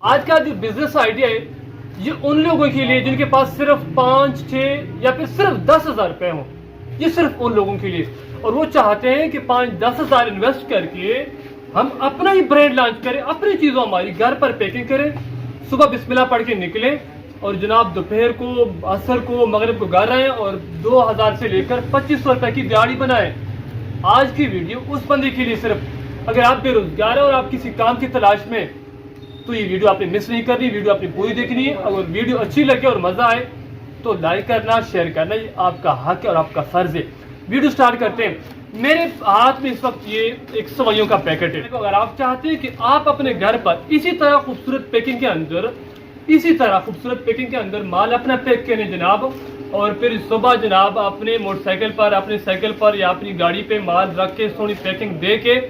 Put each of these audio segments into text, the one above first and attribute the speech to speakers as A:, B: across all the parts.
A: आज का जो बिजनेस आइडिया है ये उन लोगों के लिए जिनके पास सिर्फ 5-6 या फिर सिर्फ 10,000 रुपए हो। ये सिर्फ उन लोगों के लिए, और वो चाहते हैं कि 5-10 हज़ार इन्वेस्ट करके हम अपना ही ब्रांड लॉन्च करें, अपनी चीज़ों हमारी घर पर पैकिंग करें, सुबह बिस्मिल्लाह पढ़ के निकलें और जनाब दोपहर को, असर को, मगरिब को घर आएँ और 2,000 से लेकर 2,500 रुपए की दिहाड़ी बनाएं। आज की वीडियो उस बंदे के लिए सिर्फ, अगर आप बेरोजगार हैं और आप किसी काम की तलाश में, तो ये वीडियो आपने मिस नहीं करनी, वीडियो आपने पूरी देखनी है। अगर वीडियो अच्छी लगे और मजा आए तो लाइक करना, शेयर करना, ये आपका हक है और आपका फर्ज है। वीडियो स्टार्ट करते हैं। मेरे हाथ में इस वक्त ये एक सवैयों का पैकेट है। अगर आप चाहते हैं कि आप अपने घर पर इसी तरह खूबसूरत पैकिंग के अंदर माल अपना पैक करें जनाब, और फिर सुबह जनाब अपने मोटरसाइकिल पर, अपने साइकिल पर या अपनी गाड़ी पे माल रख के सोनी पैकिंग दे के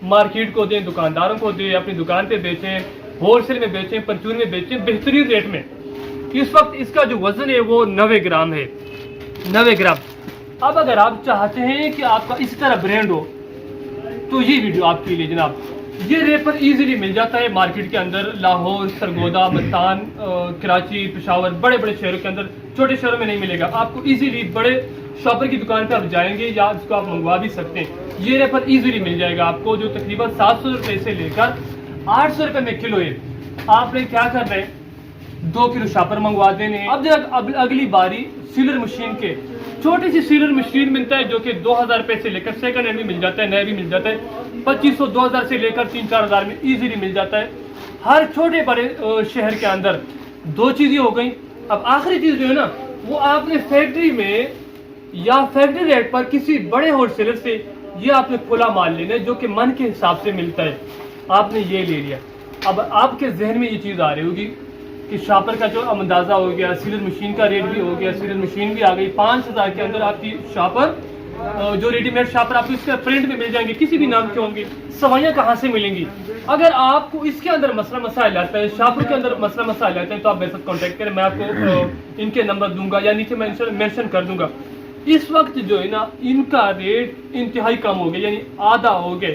A: मार्केट को दें, दुकानदारों को दें, अपनी दुकान पे बेचें, होलसेल में बेचें, परचून में बेचें बेहतरीन रेट में। इस वक्त इसका जो वजन है वो 90 ग्राम है, 90 ग्राम। अब अगर आप चाहते हैं कि आपका इसी तरह ब्रांड हो तो ये वीडियो आपके लिए जनाब। ये रेपर इजीली मिल जाता है मार्केट के अंदर, लाहौर, सरगोदा, मुल्तान, कराची, पेशावर, बड़े बड़े शहरों के अंदर। छोटे शहरों में नहीं मिलेगा आपको। इजीली बड़े शॉपर की दुकान पे आप जाएंगे या इसको आप मंगवा भी सकते हैं। ये रेपर इजीली मिल जाएगा आपको, जो तकरीबन 700 रुपए से लेकर 800 रुपए में किलो है। आपने क्या करना है, 2 किलो शॉपर मंगवा देने हैं। अब अगली बारी सीलर मशीन के, छोटी सी सीलर मशीन मिलता है जो कि 2,000 रुपए से लेकर सेकंड हैंड भी मिल जाता है, नया भी मिल जाता है, 2,500 2,000 से लेकर 3-4 हज़ार में इजीली मिल जाता है हर छोटे बड़े शहर के अंदर। 2 चीजें हो गई। अब आखिरी चीज जो है ना, वो आपने फैक्ट्री में या फैक्ट्री रेट पर किसी बड़े होलसेलर से ये आपने खुला माल लेना है जो कि मन के हिसाब से मिलता है। आपने ये ले लिया। अब आपके जहन में ये चीज आ रही होगी कि शॉपर का जो अंदाजा हो गया, सीलर मशीन का रेट भी हो गया, सीलर मशीन भी आ गई, 5,000 के अंदर आपकी शॉपर, जो रेडीमेड शॉपर आपको इसके प्रिंट में मिल जाएंगे, किसी भी नाम के होंगे। सवाइयाँ कहाँ से मिलेंगी? अगर आपको इसके अंदर मसला मसाइल आता है, शॉपर के अंदर मसला मसाइल आता है, तो आप मेरे साथ कॉन्टेक्ट करें, मैं आपको इनके नंबर दूंगा या नीचे मेंशन कर दूंगा। इस वक्त जो है ना, इनका रेट इंतहाई कम हो गया, यानी आधा हो गया।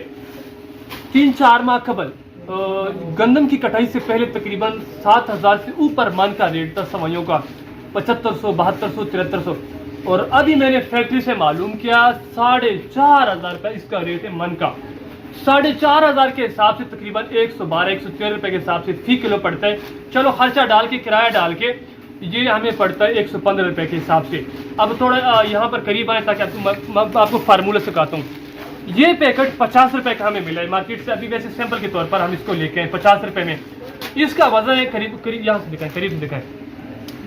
A: 3-4 माह कबल गंदम की कटाई से पहले तकरीबन 7,000 से ऊपर मन का रेट था सवाइयों का, 7,500, 7,200, 7,300। और अभी मैंने फैक्ट्री से मालूम किया 4,500 रुपये इसका रेट है मन का। 4,500 के हिसाब से तकरीबन 112-113 रुपये के हिसाब से फी किलो पड़ता है। चलो खर्चा डाल के, किराया डाल के ये हमें पड़ता है 115 रुपये के हिसाब से। अब थोड़ा यहाँ पर करीब आए ताकि आपको फार्मूला सिखाता हूँ। ये पैकेट 50 रुपए का हमें मिला है मार्केट से। अभी वैसे सैंपल के तौर पर हम इसको लेके आए 50 रुपए में। इसका वजन है करीब यहाँ से दिखाएं, करीब दिखाएं,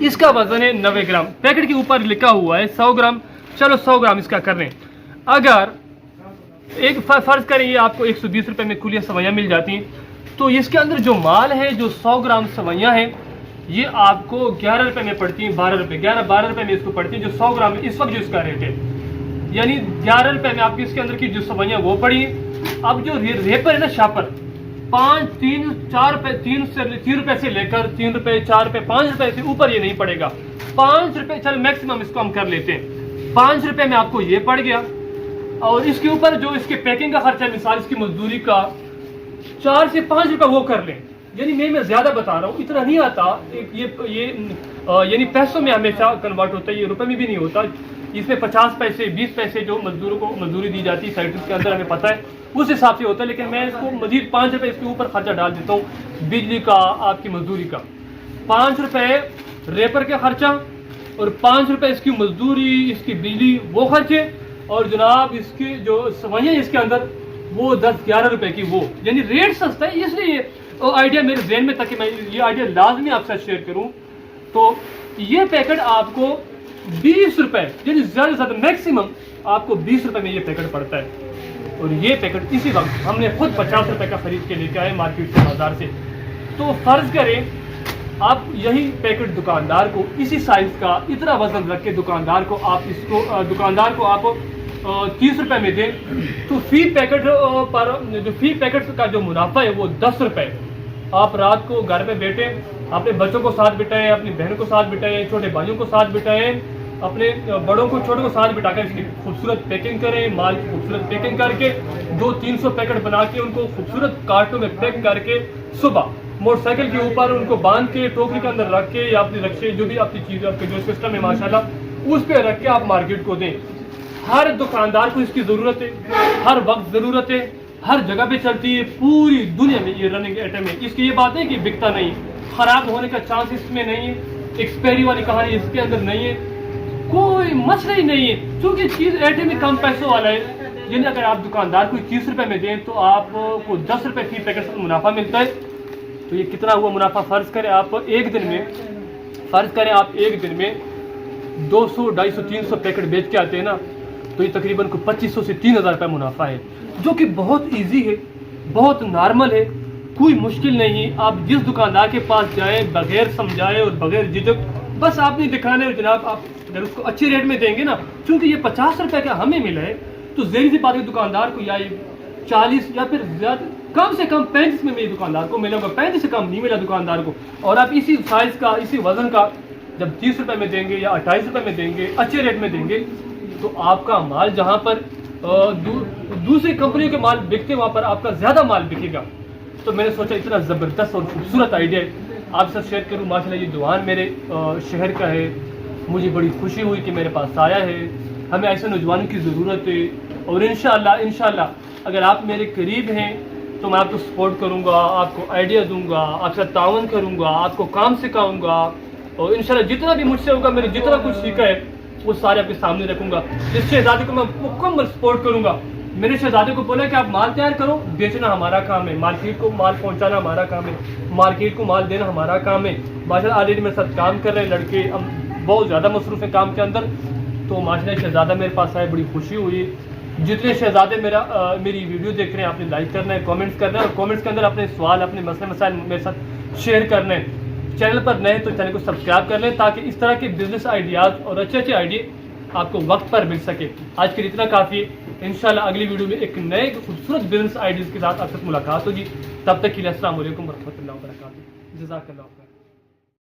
A: इसका वजन है 90 ग्राम। पैकेट के ऊपर लिखा हुआ है 100 ग्राम। चलो 100 ग्राम इसका कर रहे हैं। अगर एक फर्ज करें ये आपको 120 रुपए में खुली सवैयाँ मिल जाती हैं, तो इसके अंदर जो माल है, जो 100 ग्राम सवैयाँ हैं, ये आपको 11 रुपए में पड़ती है, 12 रुपए, 11-12 रुपए में इसको पड़ती है। जो 100 ग्राम इस वक्त जो इसका रेट है, यानी 11 रुपए में आपकी इसके अंदर की जो सवैयाँ वो पड़ी। अब जो रेपर है ना, शॉपर, 3-4 रुपए, 3 रुपए से लेकर 3 रुपए, 4 रुपए, 5 रुपए से ऊपर ये नहीं पड़ेगा। 5 रुपए, चलो मैक्सिमम इसको हम कर लेते हैं, 5 रुपए में आपको ये पड़ गया। और इसके ऊपर जो इसके पैकिंग का खर्चा, मिसाल इसकी मजदूरी का 4 से 5 रुपए वो कर लें। यानी मैं ज्यादा बता रहा हूँ, इतना नहीं आता ये यानी पैसों में हमेशा कन्वर्ट होता है, ये रुपए में भी नहीं होता। इसमें 50 पैसे, 20 पैसे जो मजदूरों को मजदूरी दी जाती है फैक्ट्री के अंदर, हमें पता है, उस हिसाब से होता है। लेकिन मैं इसको मजीद 5 रुपए इसके ऊपर खर्चा डाल देता हूँ, बिजली का, आपकी मजदूरी का। 5 रुपए रेपर का खर्चा और 5 रुपए इसकी मजदूरी, इसकी बिजली, वो खर्चे, और जनाब इसकी जो सवैयाँ इसके अंदर वो 10-11 रुपए की वो, यानी रेट सस्ता है। इसलिए आइडिया मेरे जहन में था कि मैं ये आइडिया लाजमी आपसे शेयर करूँ। तो ये पैकेट आपको 20 रुपए, यानी ज्यादा से ज्यादा मैक्सिमम आपको 20 रुपए में ये पैकेट पड़ता है। और ये पैकेट इसी वक्त हमने खुद 50 रुपए का खरीद के लेके आए मार्केट से, बाजार से। तो फर्ज करें आप यही पैकेट दुकानदार को इसी साइज का इतना वजन रख के दुकानदार को आप 30 रुपए में दें, तो फी पैकेट का जो मुनाफा है वो 10 रुपए। आप रात को घर में बैठे अपने बच्चों को साथ बिठाएं, अपनी बहन को साथ बिठाएं, छोटे भाइयों को साथ बिठाएं, अपने बड़ों को, छोटों को साथ बिठाकर इसकी खूबसूरत पैकिंग करें, माल की खूबसूरत पैकिंग करके 200-300 पैकेट बना के उनको खूबसूरत कार्टों में पैक करके सुबह موٹر سائیکل کے اوپر ان کو باندھ کے ٹوکری کے اندر رکھ کے یا اپنی رکشے جو بھی اپنی چیزیں آپ کے جو سسٹم ہے ماشاءاللہ اس پہ رکھ کے آپ مارکیٹ کو دیں. ہر دکاندار کو اس کی ضرورت ہے, ہر وقت ضرورت ہے, ہر جگہ پہ چلتی ہے, پوری دنیا میں یہ رننگ آئٹم ہے. اس کی یہ بات ہے کہ بکتا نہیں, خراب ہونے کا چانس اس میں نہیں ہے, ایکسپائری والی کہانی اس کے اندر نہیں ہے, کوئی مسئلہ ہی نہیں ہے, کیونکہ چیز آئٹم ہی کم پیسوں والا ہے. یعنی اگر آپ دکاندار کو 30 روپے میں دیں تو آپ کو 10 روپے فی پیکٹ سے منافع ملتا ہے. تو یہ کتنا ہوا منافع؟ فرض کریں آپ ایک دن میں 200 250 300 پیکٹ بیچ کے آتے ہیں نا, تو یہ تقریباً 2500 سے 3000 روپے منافع ہے, جو کہ بہت ایزی ہے, بہت نارمل ہے, کوئی مشکل نہیں. آپ جس دکاندار کے پاس جائیں بغیر سمجھائے اور بغیر جھجک, بس آپ نے دکھانے اور جناب آپ اگر اس کو اچھے ریٹ میں دیں گے نا, چونکہ یہ 50 روپے کا ہمیں ملا ہے, تو ظاہر سی بات ہے دکاندار کو یا 40 یا پھر زیادہ کم سے کم 35 میں دکاندار کو ملے گا, 35 سے کم نہیں ملا دکاندار کو. اور آپ اسی سائز کا اسی وزن کا جب 30 روپے میں دیں گے یا 28 روپے میں دیں گے, اچھے ریٹ میں دیں گے, تو آپ کا مال جہاں پر دوسری کمپنیوں کے مال بکتے وہاں پر آپ کا زیادہ مال بکے گا. تو میں نے سوچا اتنا زبردست اور خوبصورت آئیڈیا آپ سے شیئر کروں. ماشاءاللہ یہ دکان میرے شہر کا ہے, مجھے بڑی خوشی ہوئی کہ میرے پاس آیا ہے. ہمیں ایسے نوجوانوں کی ضرورت ہے, اور انشاءاللہ اگر آپ میرے قریب ہیں تو میں آپ کو سپورٹ کروں گا, آپ کو آئیڈیا دوں گا, آپ سے تعاون کروں گا, آپ کو کام سکھاؤں گا, اور انشاءاللہ جتنا بھی مجھ سے ہوگا, میں نے جتنا کچھ سیکھا ہے وہ سارے آپ کے سامنے رکھوں گا. اس شہزادے کو میں مکمل سپورٹ کروں گا. میں نے شہزادے کو بولا کہ آپ مال تیار کرو, بیچنا ہمارا کام ہے, مارکیٹ کو مال پہنچانا ہمارا کام ہے, مارکیٹ کو مال دینا ہمارا کام ہے. ماشاءاللہ آلریڈی میرے ساتھ کام کر رہے ہیں لڑکے, ہم بہت زیادہ مصروف ہیں کام کے اندر. تو ماشاءاللہ شہزادہ میرے پاس آئے, بڑی خوشی ہوئی. جتنے شہزادے میری ویڈیو دیکھ رہے ہیں, آپ نے لائک کرنا ہے, کامنٹس کرنا ہے, اور کامنٹس کے اندر اپنے سوال, اپنے مسئلے مسائل میرے ساتھ شیئر کرنا ہے. چینل پر نئے تو چینل کو سبسکرائب کر لیں, تاکہ اس طرح کے بزنس آئیڈیاز اور اچھے آئیڈیا آپ کو وقت پر مل سکے. آج کے لیے اتنا کافی ہے. انشاءاللہ اگلی ویڈیو میں ایک نئے خوبصورت بزنس آئیڈیاز کے ساتھ آپ سے ملاقات ہوگی. تب تک کے لیے السلام علیکم ورحمۃ اللہ وبرکاتہ. جزاک اللہ خیر.